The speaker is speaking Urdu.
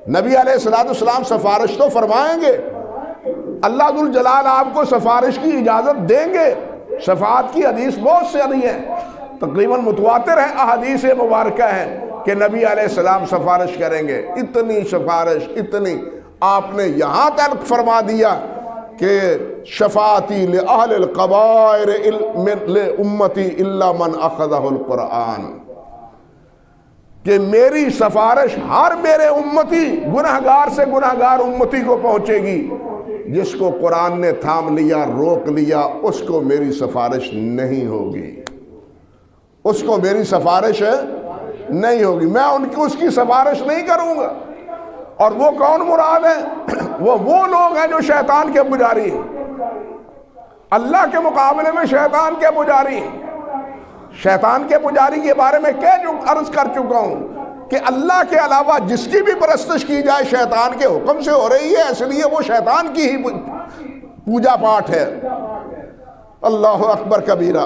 نبی علیہ السلام سفارش تو فرمائیں گے، اللہ ذو الجلال آپ کو سفارش کی اجازت دیں گے۔ شفاعت کی حدیث بہت ساری ہیں، تقریباً متواتر ہیں، احادیث مبارکہ ہیں کہ نبی علیہ السلام سفارش کریں گے۔ اتنی سفارش، اتنی، آپ نے یہاں تک فرما دیا کہ شفاعتی لأہل القبائر لأمتی الا من اخذہ القرآن، کہ میری سفارش ہر میرے امتی، گنہگار سے گنہگار امتی کو پہنچے گی، جس کو قرآن نے تھام لیا، روک لیا، اس کو میری سفارش نہیں ہوگی، اس کو میری سفارش نہیں ہوگی، میں اس کی سفارش نہیں کروں گا۔ اور وہ کون مراد ہے؟ وہ لوگ ہیں جو شیطان کے پجاری ہیں، اللہ کے مقابلے میں شیطان کے پجاری ہیں۔ شیطان کے پجاری کے بارے میں عرض کر چکا ہوں کہ اللہ کے علاوہ جس کی بھی پرستش کی جائے شیطان کے حکم سے ہو رہی ہے، اس لیے وہ شیطان کی ہی پوجا پاٹ ہے۔ اللہ اکبر کبیرہ۔